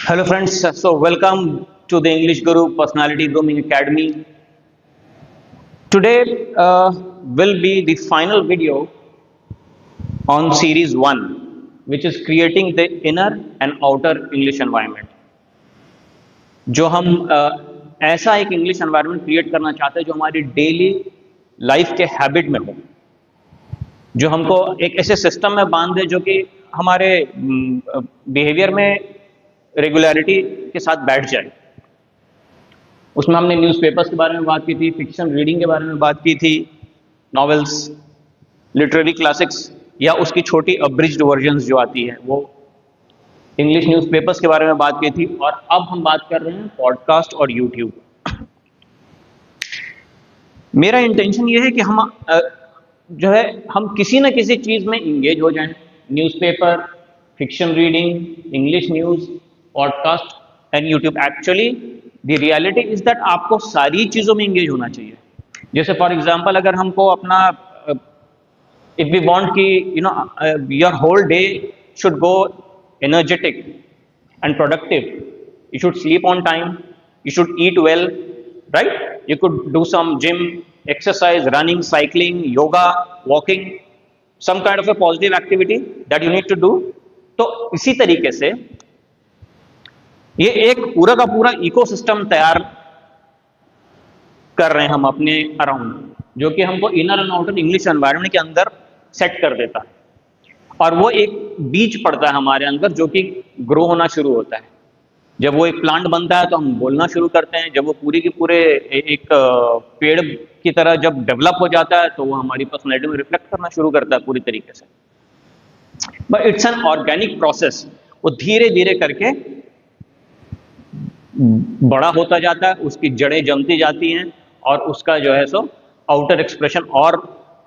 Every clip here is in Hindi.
Hello, friends. So, welcome to the English Guru Personality Grooming Academy. Today will be the final video on Series 1, which is creating the inner and outer English environment. जो हम ऐसा एक इंग्लिश एनवायरनमेंट क्रिएट करना चाहते हैं जो हमारी डेली लाइफ के हैबिट में हो, जो हमको एक ऐसे सिस्टम में बांध दे जो कि हमारे बिहेवियर में रेगुलरिटी के साथ बैठ जाए। उसमें हमने न्यूज़पेपर्स के बारे में बात की थी, फिक्शन रीडिंग के बारे में बात की थी, नॉवेल्स, लिटरेरी क्लासिक्स या उसकी छोटी अब्रिज्ड वर्जन्स जो आती है वो, इंग्लिश न्यूज़पेपर्स के बारे में बात की थी। और अब हम बात कर रहे हैं पॉडकास्ट और यूट्यूब। मेरा इंटेंशन ये है कि हम किसी ना किसी चीज़ में इंगेज हो जाएं। Newspaper, fiction reading, English news, podcast and YouTube. Actually the reality is that आपको सारी चीज़ों में इंगेज होना चाहिए। जैसे फॉर एग्जांपल अगर हमको अपना इफ वी वांट कि your whole day should go energetic and productive, you should sleep on time, you should eat well, right? You could do some gym exercise, running, cycling, yoga, walking, some kind of a positive activity that you need to do. तो इसी तरीके से ये एक पूरा का पूरा इकोसिस्टम तैयार कर रहे हैं हम अपने अराउंड, जो कि हमको inner and outer English environment के अंदर सेट कर देता है। और वो एक बीज पड़ता है हमारे अंदर जो कि ग्रो होना शुरू होता है। जब वो एक प्लांट बनता है तो हम बोलना शुरू करते हैं। जब वो पूरी की पूरे एक पेड़ की तरह जब डेवलप हो जाता है तो वो हमारी पर्सनैलिटी में रिफ्लेक्ट करना शुरू करता है पूरी तरीके से। But it's an organic process. वो धीरे धीरे करके बड़ा होता जाता है, उसकी जड़ें जमती जाती हैं और उसका जो है सो आउटर एक्सप्रेशन और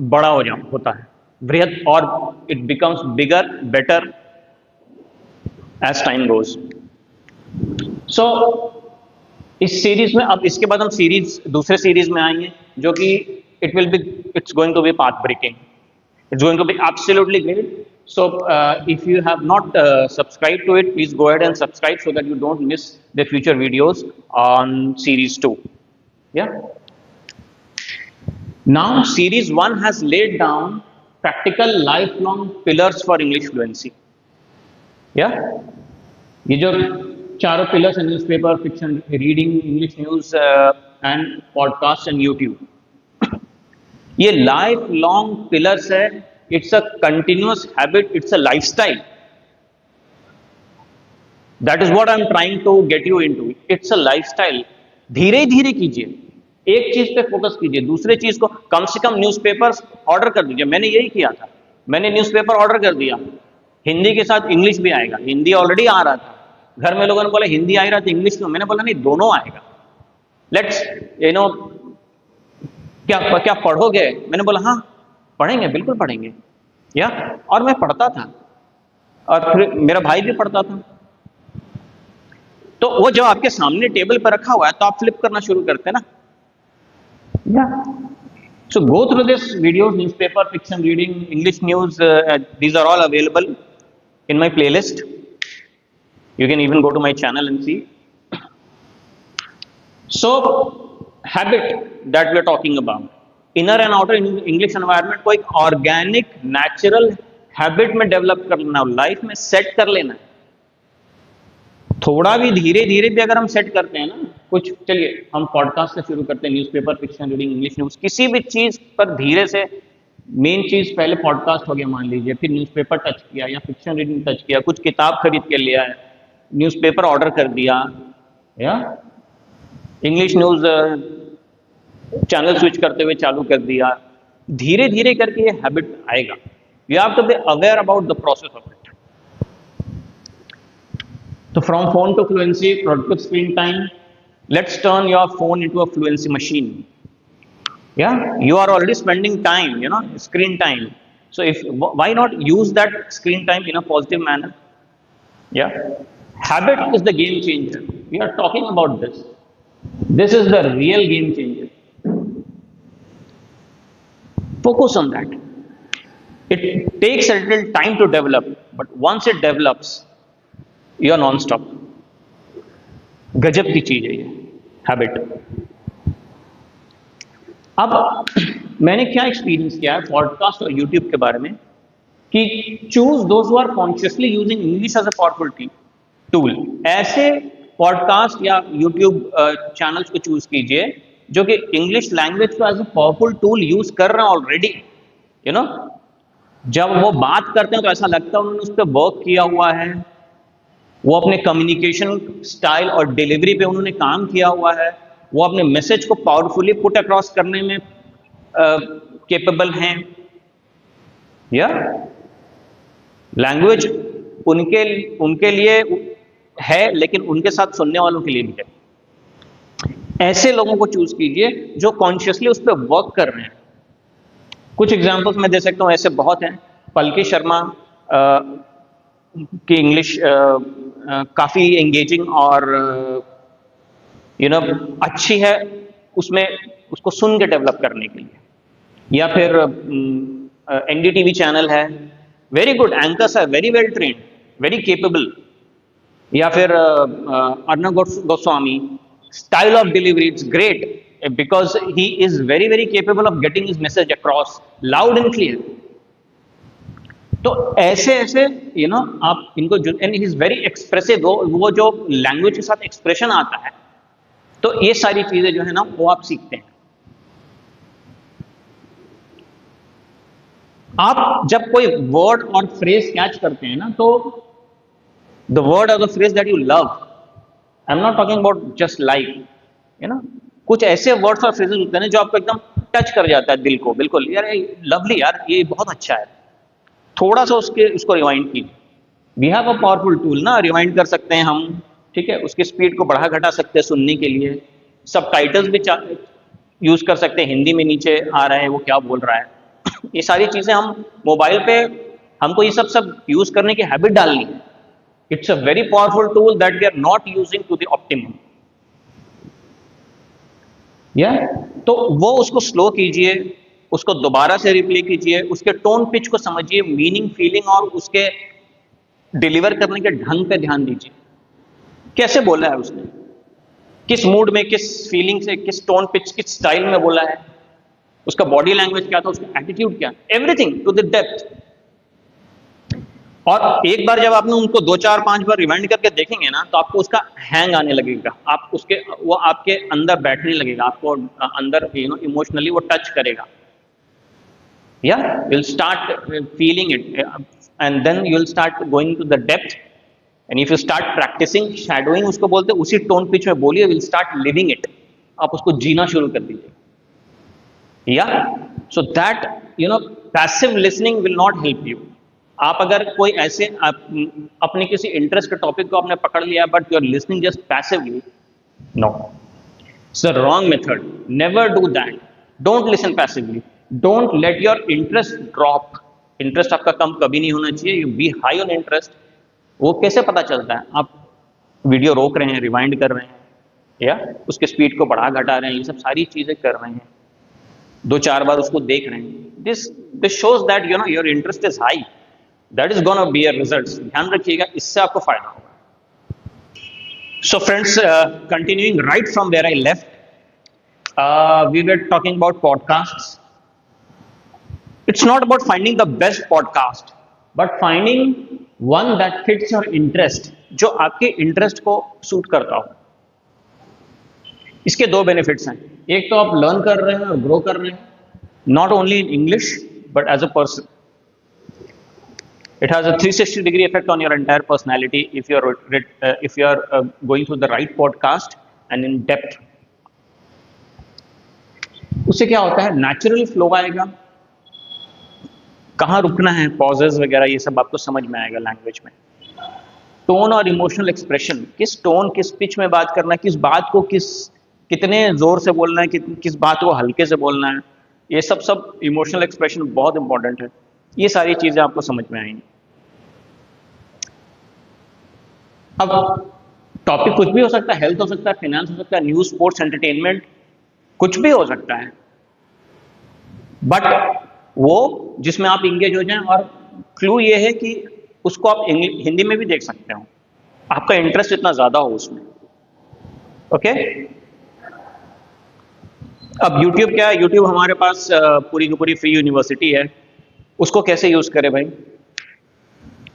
बड़ा होता है, बृहद, और it becomes bigger, better as time goes. So इस सीरीज में, अब इसके बाद हम दूसरे सीरीज में आएंगे जो कि it's going to be path breaking, it's going to be absolutely great. So if you have not subscribed to it, please go ahead and subscribe so that you don't miss the future videos on series 2. Yeah. Now series 1 has laid down practical lifelong pillars for English fluency. Yeah. ये जो चारों पिलर्स हैं, newspaper, fiction reading, English news and podcast and YouTube, ये लाइफ लॉन्ग पिलर्स है। It's a continuous habit, it's a lifestyle. That is what I am trying to get you into. It's a lifestyle. धीरे धीरे कीजिए, एक चीज पे फोकस कीजिए, दूसरे चीज को कम से कम न्यूज़पेपर ऑर्डर कर दीजिए। मैंने यही किया था, मैंने न्यूज़पेपर ऑर्डर कर दिया। हिंदी के साथ इंग्लिश भी आएगा। हिंदी ऑलरेडी आ रहा था, घर में लोगों ने बोला हिंदी आ रहा था, इंग्लिश क्यों? मैंने बोला नहीं, दोनों आएगा। लेट्स क्या पढ़ोगे? मैंने बोला हाँ पढ़ेंगे, बिल्कुल पढ़ेंगे। या और मैं पढ़ता था और फिर मेरा भाई भी पढ़ता था। तो वो जब आपके सामने टेबल पर रखा हुआ है तो आप फ्लिप करना शुरू करते हैं ना। Yeah. So go through this videos, newspaper, fiction reading, English news. These are all available in my playlist. You can even go to my channel and see. So habit that we are talking about, inner and outer English environment को एक organic, natural habit में develop करना, लाइफ में सेट कर लेना है। थोड़ा भी धीरे धीरे भी अगर हम सेट करते हैं ना कुछ, चलिए हम पॉडकास्ट से शुरू करते हैं, newspaper, fiction reading, English news, किसी भी चीज़ पर धीरे से। मेन चीज़ पहले पॉडकास्ट हो गया मान लीजिए, फिर न्यूज़पेपर टच किया या फिक्शन रीडिंग टच किया, कुछ किताब खरीद के लिया है, न्यूज़पेपर ऑर्डर कर दिया, या इंग्लिश न्यूज़ चैनल स्विच करते हुए चालू कर दिया। धीरे धीरे करके ये हैबिट आएगा। You have to be aware about the process of it. So from phone to fluency, productive screen time. Let's turn your phone into a fluency machine. Yeah, you are already spending time, screen time. So why not use that screen time in a positive manner? Yeah, habit is the game changer. We are talking about this. This is the real game changer. Focus on that. It takes a little time to develop, but once it develops, you are non-stop. गजब की चीज है ये हैबिट। अब मैंने क्या एक्सपीरियंस किया है पॉडकास्ट और यूट्यूब के बारे में कि choose those who are consciously using English as a powerful tool. ऐसे पॉडकास्ट या यूट्यूब चैनल्स को चूज कीजिए जो कि इंग्लिश लैंग्वेज को as a powerful tool use कर रहे हैं ऑलरेडी। यू नो, जब वो बात करते हैं तो ऐसा लगता है उन्होंने उस पर वर्क किया हुआ है, वो अपने कम्युनिकेशन स्टाइल और डिलीवरी पे उन्होंने काम किया हुआ है, वो अपने मैसेज को पावरफुली पुट अक्रॉस करने में केपेबल हैं। या लैंग्वेज उनके उनके लिए है लेकिन उनके साथ सुनने वालों के लिए भी है। ऐसे लोगों को चूज कीजिए जो कॉन्शियसली उस पर वर्क कर रहे हैं। कुछ एग्जांपल्स मैं दे सकता हूं, ऐसे बहुत हैं। पलकी शर्मा की इंग्लिश काफी एंगेजिंग और अच्छी है, उसमें उसको सुन के डेवलप करने के लिए। या फिर एनडीटीवी चैनल है, वेरी गुड एंकर्स है, very well trained, very capable. या फिर Arnab Goswami, style of delivery it's great because he is very very capable of getting his message across loud and clear. तो ऐसे ऐसे आप इनको and he is very expressive, वो जो लैंग्वेज के साथ एक्सप्रेशन आता है, तो ये सारी चीजें जो है ना वो आप सीखते हैं। आप जब कोई वर्ड और फ्रेज कैच करते हैं ना, तो द वर्ड और the phrase that you love, I am not talking about just like, कुछ ऐसे वर्ड्स और फ्रेजेस होते हैं ना जो आपको एकदम टच कर जाता है दिल को, बिल्कुल यार लवली, यार ये बहुत अच्छा है। थोड़ा सा उसको रिवाइंड कीजिए। We have a powerful tool ना, रिवाइंड कर सकते हैं हम, ठीक है, उसकी स्पीड को बढ़ा घटा सकते हैं सुनने के लिए। सब टाइटल्स भी यूज कर सकते हैं, हिंदी में नीचे आ रहे हैं वो क्या बोल रहा है। ये सारी चीजें हम मोबाइल पे, हमको ये सब यूज करने की हैबिट डालनी है। It's a very powerful tool that we are not using to the optimum. या तो वो उसको स्लो कीजिए, उसको दोबारा से रिप्ले कीजिए, उसके टोन पिच को समझिए, मीनिंग, फीलिंग और उसके डिलीवर करने के ढंग पे ध्यान दीजिए। कैसे बोला है उसने, किस मूड में, किस फीलिंग से, किस टोन पिच, किस स्टाइल में बोला है, उसका बॉडी लैंग्वेज क्या था, उसका एटीट्यूड क्या, एवरीथिंग टू द डेप्थ। और एक बार जब आपने उनको 2 4 5 बार रिवाइंड करके देखेंगे ना, तो आपको उसका हैंग आने लगेगा, आप वो आपके अंदर बैठने लगेगा, आपको अंदर इमोशनली वो टच करेगा। या you'll start feeling it, and then you'll start going to the depth, and if you start practicing shadowing, उसको बोलते हैं, उसी टोन पिच में बोलिए, will start living it, आप उसको जीना शुरू कर दीजिए। या so that passive listening will not help you। आप अगर कोई ऐसे अपने किसी इंटरेस्ट के टॉपिक को आपने पकड़ लिया but you are listening just passively, no, it's the wrong method. Never do that. Don't listen passively, don't let your interest drop. Interest आपका कम कभी नहीं होना चाहिए, you be high on interest. वो कैसे पता चलता है, आप वीडियो रोक रहे हैं, रिवाइंड कर रहे हैं, या उसके स्पीड को बढ़ा घटा रहे हैं, ये सब सारी चीजें कर रहे हैं, 2 4 बार उसको देख रहे हैं, this shows that your interest is high, that is gonna be a results. ध्यान रखिएगा, इससे आपको फायदा होगा। So friends, continuing right from where I left, we were talking about podcasts. It's not about finding the best podcast, but finding one that fits your interest, जो आपके इंटरेस्ट को सूट करता हो। इसके 2 बेनिफिट्स हैं। एक तो आप लर्न कर रहे हैं और ग्रो कर रहे हैं, not only in English but as a person. It has a 360-degree effect on your entire personality if you are going through the right podcast and in depth. उससे क्या होता है, नेचुरल फ्लो आएगा, कहाँ रुकना है, पॉजेज वगैरह, ये सब आपको समझ में आएगा लैंग्वेज में। टोन और इमोशनल एक्सप्रेशन, किस टोन, किस पिच में बात करना है, किस बात को कितने जोर से बोलना है, किस बात को हल्के से बोलना है, ये सब इमोशनल एक्सप्रेशन बहुत इंपॉर्टेंट है। ये सारी चीजें आपको समझ में आएंगी। अब टॉपिक कुछ भी हो सकता है, हेल्थ हो सकता है, फाइनेंस हो सकता है, न्यूज, स्पोर्ट्स, एंटरटेनमेंट, कुछ भी हो सकता है, बट वो जिसमें आप इंगेज हो जाएं। और क्लू ये है कि उसको आप हिंदी में भी देख सकते हो, आपका इंटरेस्ट इतना ज्यादा हो उसमें। ओके। अब YouTube क्या है? YouTube हमारे पास पूरी की पूरी फ्री यूनिवर्सिटी है, उसको कैसे यूज करें भाई?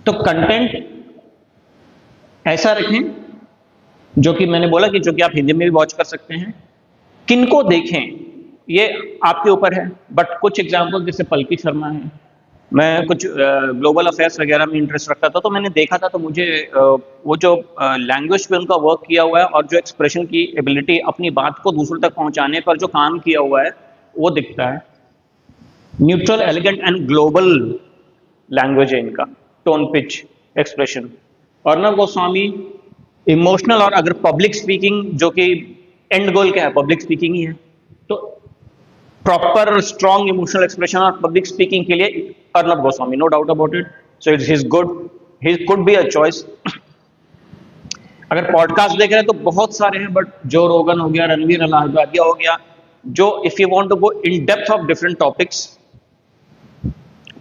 तो कंटेंट ऐसा रखें जो कि मैंने बोला कि जो कि आप हिंदी में भी वॉच कर सकते हैं। किनको देखें ये आपके ऊपर है, बट कुछ एग्जाम्पल जैसे पलकी शर्मा है, मैं कुछ ग्लोबल अफेयर्स वगैरह में इंटरेस्ट रखता था, तो मैंने देखा था, तो मुझे वो जो लैंग्वेज पे उनका वर्क किया हुआ है और जो एक्सप्रेशन की एबिलिटी, अपनी बात को दूसरों तक पहुंचाने पर जो काम किया हुआ है वो दिखता है। Neutral, elegant and global language है इनका, tone, pitch, expression. Arnab Goswami emotional, और अगर पब्लिक स्पीकिंग, जो कि एंड गोल क्या है? पब्लिक स्पीकिंग ही है, तो प्रॉपर स्ट्रॉन्ग इमोशनल एक्सप्रेशन और पब्लिक स्पीकिंग के लिए Arnab Goswami, no doubt about it. So it is good, he could be a choice. अगर पॉडकास्ट देख रहे हैं तो बहुत सारे हैं, बट जो रोगन हो गया, रणवीर अलाहाबादिया हो गया, जो if you want to go in depth of different topics,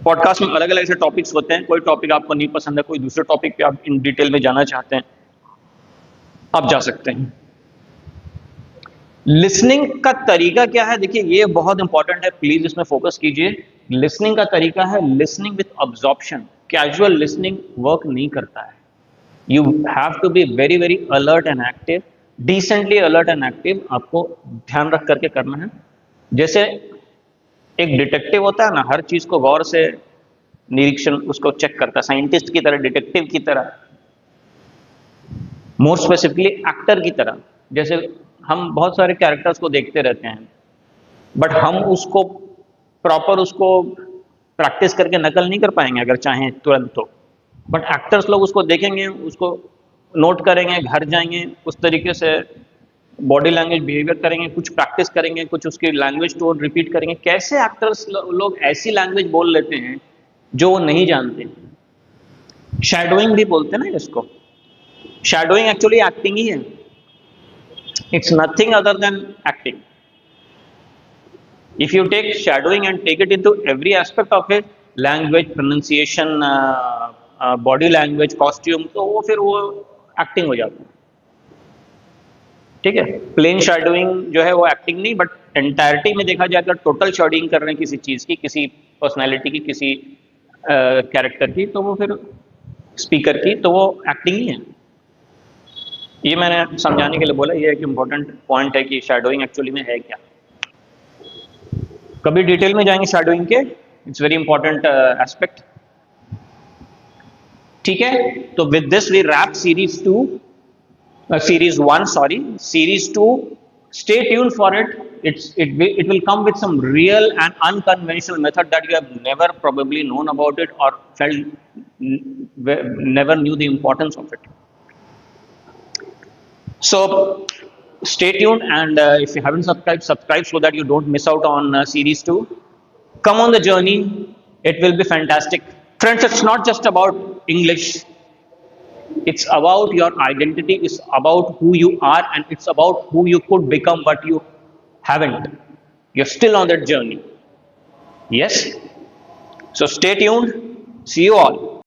podcast में अलग अलग ऐसे टॉपिक्स होते हैं, कोई टॉपिक आपको नहीं पसंद है, कोई दूसरे टॉपिक पे आप इन डिटेल में जाना चाहते हैं, आप जा सकते हैं। लिसनिंग का तरीका क्या है? देखिए ये बहुत इंपॉर्टेंट है, प्लीज इसमें फोकस कीजिए। लिसनिंग का तरीका है listening with absorption. Casual listening work नहीं करता है। You have to be very very alert and active, decently alert and active, आपको ध्यान रख करके करना है। जैसे एक डिटेक्टिव होता है ना, हर चीज को गौर से निरीक्षण उसको चेक करता है, साइंटिस्ट की तरह, डिटेक्टिव की तरह, मोर स्पेसिफिकली एक्टर की तरह। जैसे हम बहुत सारे कैरेक्टर्स को देखते रहते हैं, बट हम उसको प्रॉपर उसको प्रैक्टिस करके नकल नहीं कर पाएंगे अगर चाहें तुरंत तो। बट एक्टर्स लोग उसको देखेंगे, उसको नोट करेंगे, घर जाएंगे, उस तरीके से बॉडी लैंग्वेज, बिहेवियर करेंगे, कुछ प्रैक्टिस करेंगे, कुछ उसकी लैंग्वेज टोन रिपीट करेंगे। कैसे एक्टर्स लोग ऐसी लैंग्वेज बोल लेते हैं जो वो नहीं जानते। शैडोइंग भी बोलते हैं ना इसको। शैडोइंग एक्चुअली एक्टिंग ही है, it's nothing other than acting. If you take shadowing and take it into every aspect of it, language, pronunciation, body language, costume, तो वो फिर वो एक्टिंग हो जाती है। ठीक है, प्लेन शैडोइंग जो है वो एक्टिंग नहीं, बट एंटायरिटी में देखा जाए, अगर टोटल शैडोइंग कर रहे हैं किसी चीज की, किसी पर्सनैलिटी की, किसी कैरेक्टर की, तो वो फिर स्पीकर की, तो वो एक्टिंग ही है। ये मैंने समझाने के लिए बोला, ये एक इंपॉर्टेंट पॉइंट है कि शैडोइंग एक्चुअली में है क्या। कभी डिटेल में जाएंगे शैडोइंग के, इट्स वेरी इंपॉर्टेंट एस्पेक्ट। ठीक है, तो with this we wrap series 2, series 1, sorry, series 2। Stay tune for it. It will come with some real and unconventional method that you have never probably known about it or never knew the importance of it. So stay tuned, and if you haven't subscribe so that you don't miss out on series 2. Come on the journey, it will be fantastic. Friends, it's not just about English, it's about your identity, it's about who you are, and it's about who you could become but you haven't. You're still on that journey. Yes, so stay tuned. See you all.